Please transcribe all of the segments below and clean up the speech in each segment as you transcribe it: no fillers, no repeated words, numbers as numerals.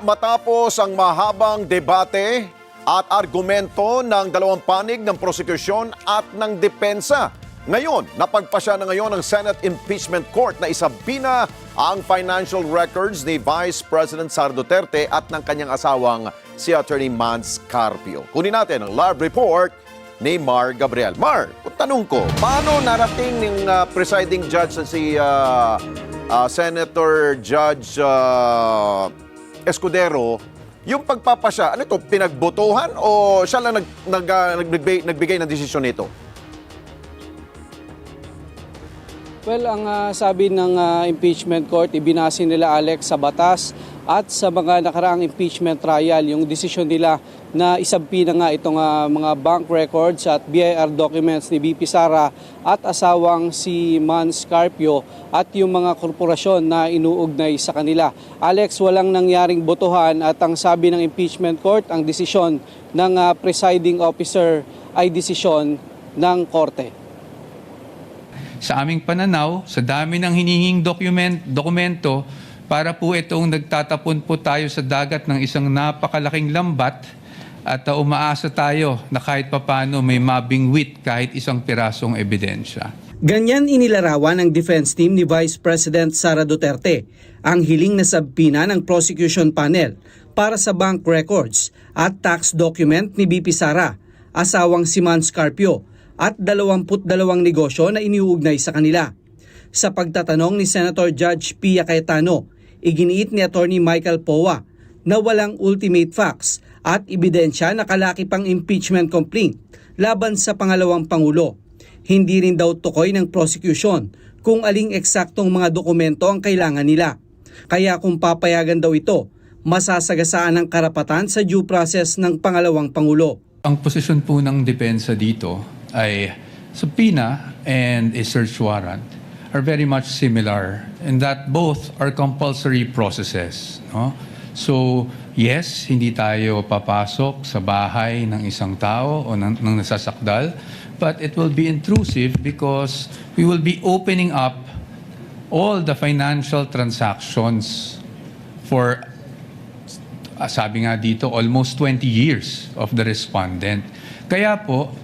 Matapos ang mahabang debate at argumento ng dalawang panig ng prosekusyon at ng depensa, ngayon, napagpasya na ngayon ng Senate Impeachment Court na isabina ang financial records ni Vice President Sara Duterte at ng kanyang asawang si Attorney Mans Carpio. Kunin natin ang live report ni Mar Gabriel. Mar, tanong ko, paano narating ng presiding judge na si Senator Judge Escudero yung pagpapasya? Ano ito, pinagbotohan o siya lang nagbigay ng desisyon nito? Well, ang sabi ng impeachment court, ibinase nila Alex sa batas at sa mga nakaraang impeachment trial, yung desisyon nila na isabina nga itong mga bank records at BIR documents ni VP Sara at asawang si Mans Carpio at yung mga korporasyon na inuugnay sa kanila. Alex, walang nangyaring botohan at ang sabi ng impeachment court, ang desisyon ng presiding officer ay desisyon ng korte. Sa aming pananaw, sa dami ng hinihing dokumento, para po itong nagtatapon po tayo sa dagat ng isang napakalaking lambat at umaasa tayo na kahit papano may mabingwit kahit isang pirasong ebidensya. Ganyan inilarawan ng defense team ni Vice President Sara Duterte ang hiling na sabina ng prosecution panel para sa bank records at tax document ni VP Sara, asawang si Mans Carpio, at 22 negosyo na iniuugnay sa kanila. Sa pagtatanong ni Senator Judge Pia Cayetano, iginiit ni Attorney Michael Poa na walang ultimate facts at ebidensya na kalaki pang impeachment complaint laban sa pangalawang Pangulo. Hindi rin daw tukoy ng prosecution kung aling eksaktong mga dokumento ang kailangan nila. Kaya kung papayagan daw ito, masasagasaan ang karapatan sa due process ng pangalawang Pangulo. Ang posisyon po ng depensa dito ay subpoena and a search warrant are very much similar in that both are compulsory processes. No? So, yes, hindi tayo papasok sa bahay ng isang tao o ng nasasakdal, but it will be intrusive because we will be opening up all the financial transactions for, sabi nga dito, almost 20 years of the respondent. Kaya po,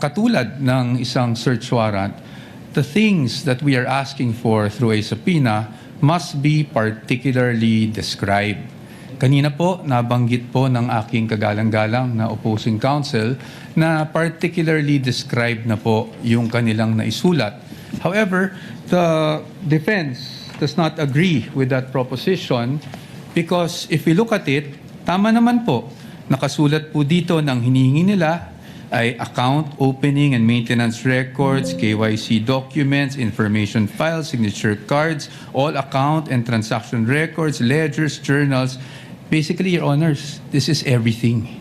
katulad ng isang search warrant, the things that we are asking for through a subpoena must be particularly described. Kanina po, nabanggit po ng aking kagalang-galang na opposing counsel na particularly described na po yung kanilang naisulat. However, the defense does not agree with that proposition because if we look at it, tama naman po, nakasulat po dito ng hinihingi nila ay account opening and maintenance records, KYC documents, information files, signature cards, all account and transaction records, ledgers, journals. Basically, Your Honors, this is everything.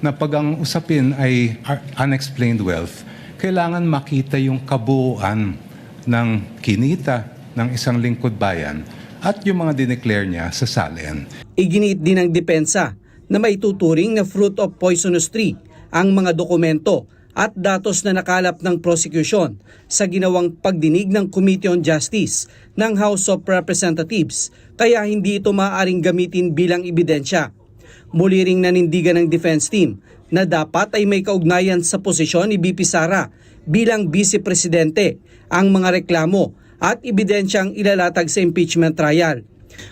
Na pag ang usapin ay unexplained wealth, kailangan makita yung kabuuan ng kinita ng isang lingkod bayan at yung mga dineclare niya sa SALN. Iginiit din ng depensa na may tuturing na fruit of poisonous tree ang mga dokumento at datos na nakalap ng prosecution sa ginawang pagdinig ng Committee on Justice ng House of Representatives, kaya hindi ito maaaring gamitin bilang ebidensya. Muli ring nanindigan ng defense team na dapat ay may kaugnayan sa posisyon ni VP Sara bilang Vice Presidente ang mga reklamo at ebidensyang ilalatag sa impeachment trial.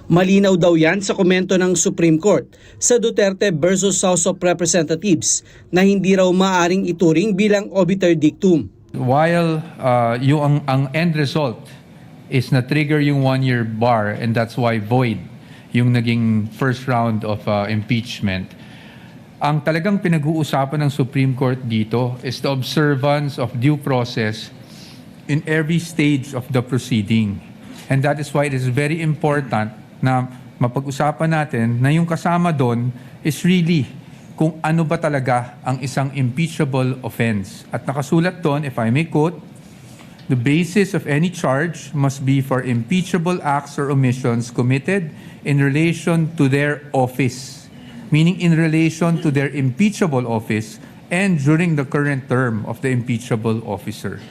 Malinaw daw yan sa komento ng Supreme Court sa Duterte versus House of Representatives na hindi raw maaaring ituring bilang obiter dictum. While ang end result is na-trigger yung one-year bar and that's why void yung naging first round of impeachment, ang talagang pinag-uusapan ng Supreme Court dito is the observance of due process in every stage of the proceeding. And that is why it is very important na mapag-usapan natin na yung kasama doon is really kung ano ba talaga ang isang impeachable offense. At nakasulat doon, if I may quote, the basis of any charge must be for impeachable acts or omissions committed in relation to their office, meaning in relation to their impeachable office and during the current term of the impeachable officer.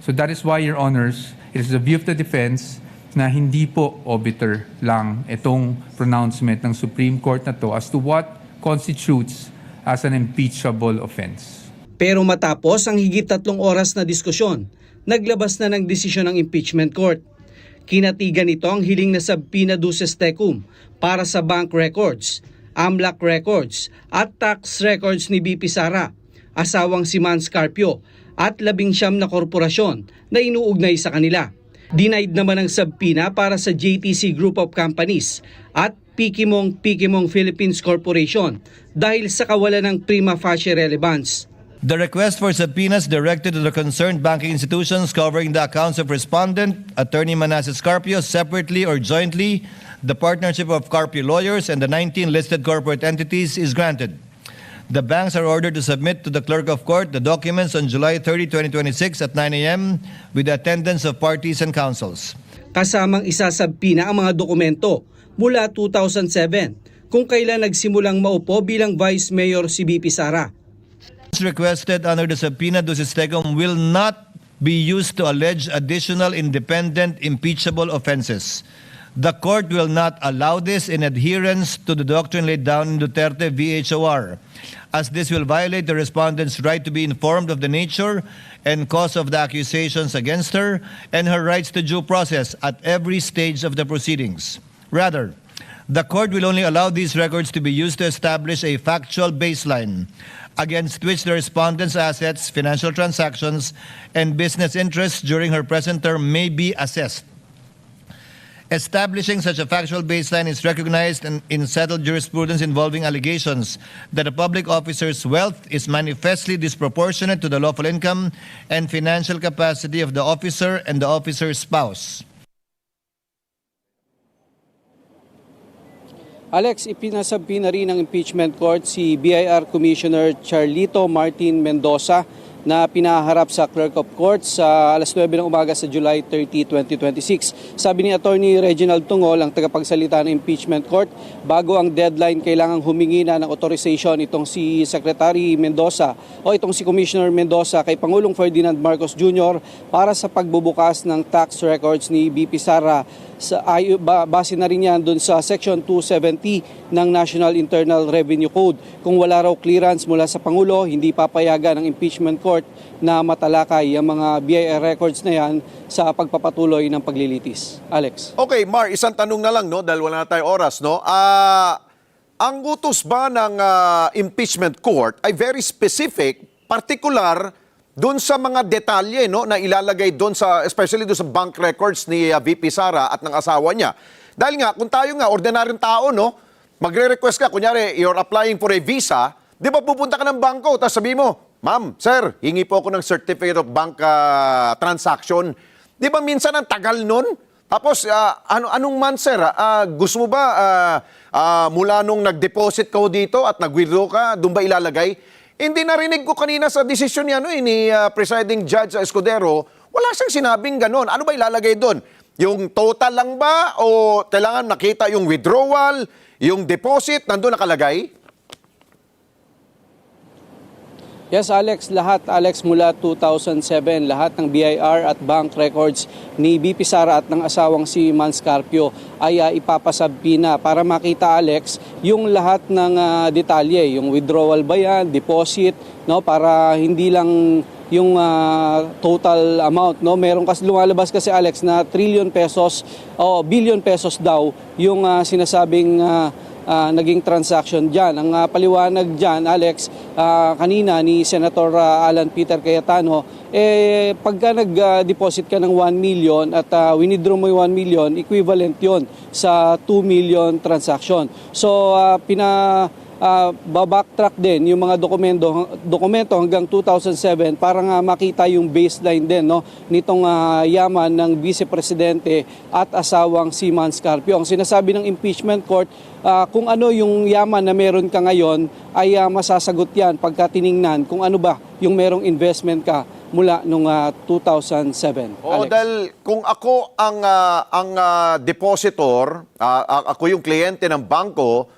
So that is why, Your Honors, it is the view of the defense na hindi po obiter lang itong pronouncement ng Supreme Court na to as to what constitutes as an impeachable offense. Pero matapos ang higit 3 oras na diskusyon, naglabas na ng desisyon ng impeachment court. Kinatigan ito ang hiling na subpoena duces tecum para sa bank records, AMLAC records at tax records ni BP Sara, asawang si Mans Carpio at 19 na korporasyon na inuugnay sa kanila. Denied naman ang subpoena para sa JTC Group of Companies at Pikimong Philippines Corporation dahil sa kawalan ng prima facie relevance. The request for subpoenas directed to the concerned banking institutions covering the accounts of respondent, Attorney Manasseh Carpio, separately or jointly, the partnership of Carpio lawyers, and the 19 listed corporate entities is granted. The banks are ordered to submit to the Clerk of Court the documents on July 30, 2026 at 9 a.m. with the attendance of parties and counsels. Kasamang isasabpina ang mga dokumento mula 2007 kung kailan nagsimulang maupo bilang Vice Mayor si BP Sara. Requested under the subpoena duces tecum will not be used to allege additional independent impeachable offenses. The court will not allow this in adherence to the doctrine laid down in Duterte v. HOR, as this will violate the respondent's right to be informed of the nature and cause of the accusations against her and her rights to due process at every stage of the proceedings. Rather, the court will only allow these records to be used to establish a factual baseline against which the respondent's assets, financial transactions, and business interests during her present term may be assessed. Establishing such a factual baseline is recognized in settled jurisprudence involving allegations that a public officer's wealth is manifestly disproportionate to the lawful income and financial capacity of the officer and the officer's spouse. Alex, ipinasabpina rin ng impeachment court si BIR Commissioner Charlito Martin Mendoza na pinaharap sa Clerk of Court sa alas 9 ng umaga sa July 30, 2026. Sabi ni Attorney Reginald Tungol, ang tagapagsalita ng impeachment court, bago ang deadline kailangang humingi na ng authorization itong si Secretary Mendoza o itong si Commissioner Mendoza kay Pangulong Ferdinand Marcos Jr. para sa pagbubukas ng tax records ni BP Sara. Base na rin yan dun sa Section 270 ng National Internal Revenue Code. Kung wala raw clearance mula sa Pangulo, hindi papayagan ng impeachment court na matalakay ang mga BIR records na yan sa pagpapatuloy ng paglilitis. Alex. Okay, Mar, isang tanong na lang, no? Dahil wala na tayong oras, no? Ang utos ba ng impeachment court ay very specific, particular doon sa mga detalye, no, na ilalagay doon sa, especially doon sa bank records ni VP Sara at ng asawa niya. Dahil nga, kung tayo nga, ordinaryong tao, no, magre-request ka, kunyari, you're applying for a visa, di ba pupunta ka ng bangko, tapos sabi mo, ma'am, sir, hingi po ako ng certificate of bank transaction. Di ba minsan ang tagal nun? Tapos, anong month, sir? Gusto mo ba mula nung nag-deposit ka dito at nag-withdraw ka, doon ba ilalagay? Hindi narinig ko kanina sa desisyon ni Presiding Judge Escudero, wala siyang sinabing ganon. Ano ba ilalagay doon? Yung total lang ba o kailangan nakita yung withdrawal, yung deposit, nandun nakalagay? Yes, Alex, mula 2007, lahat ng BIR at bank records ni BP Sara at ng asawang si Mans Carpio ay ipapasabpina para makita, Alex, yung lahat ng detalye, yung withdrawal ba yan, deposit, no, para hindi lang yung total amount, no. Meron kasi lumalabas kasi, Alex, na trillion pesos o billion pesos daw yung sinasabing naging transaction dyan. Ang paliwanag dyan, Alex, kanina ni Senator Alan Peter Cayetano, pagka nag-deposit ka ng 1 million at winidraw mo yung 1 million, equivalent yon sa 2 million transaction. So, babacktrack din yung mga dokumento hanggang 2007 para nga makita yung baseline din, no, nitong yaman ng Vice Presidente at asawang si Mans Carpio. Ang sinasabi ng impeachment court, kung ano yung yaman na meron ka ngayon ay masasagot yan pagka tiningnan kung ano ba yung merong investment ka mula nung 2007. Oo, Alex. dahil kung ako ang depositor, ako yung kliyente ng bangko,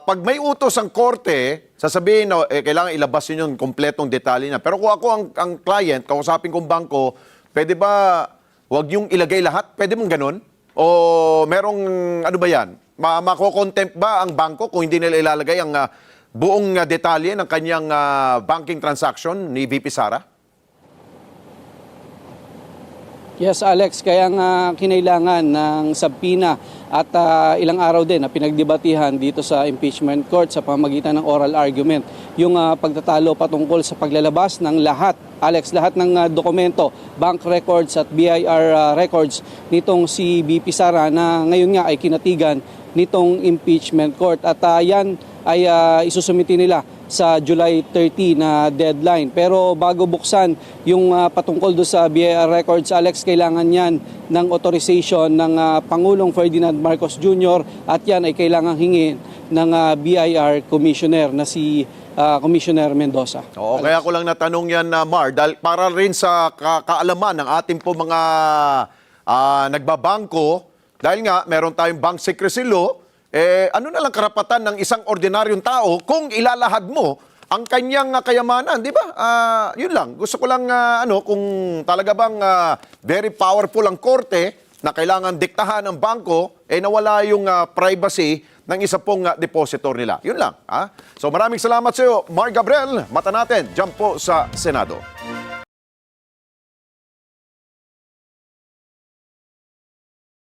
pag may utos ang korte, sasabihin na kailangan ilabas yun yung kompletong detalye na. Pero kung ako ang client, kausapin kong bangko, pwede ba Huwag yung ilagay lahat. Pwede mong ganun? O merong, ano ba yan? Mako-contempt ba ang bangko kung hindi nila ilalagay ang buong detalye ng kanyang banking transaction ni VP Sara? Yes, Alex, kaya nga kinailangan ng subpoena at ilang araw din na pinagdebatihan dito sa impeachment court sa pamamagitan ng oral argument yung pagtatalo patungkol sa paglalabas ng lahat, Alex, lahat ng dokumento, bank records at BIR records nitong si VP Sara na ngayon nga ay kinatigan nitong impeachment court at yan ay isusumiti nila sa July 30 na deadline. Pero bago buksan yung patungkol do sa BIR records, Alex, kailangan yan ng authorization ng Pangulong Ferdinand Marcos Jr. at yan ay kailangang hingin ng BIR Commissioner na si Commissioner Mendoza. Oo, kaya ko lang natanong yan, Mar, dahil para rin sa kaalaman ng ating po mga nagbabangko, dahil nga meron tayong bank secrecy law, ano na lang karapatan ng isang ordinaryong tao kung ilalahad mo ang kanyang kayamanan, di ba? Yun lang. Gusto ko lang, kung talaga bang very powerful ang korte na kailangan diktahan ng bangko, nawala yung privacy ng isa pong depositor nila. Yun lang. So maraming salamat sa iyo, Mar Gabriel. Mata natin, dyan po sa Senado.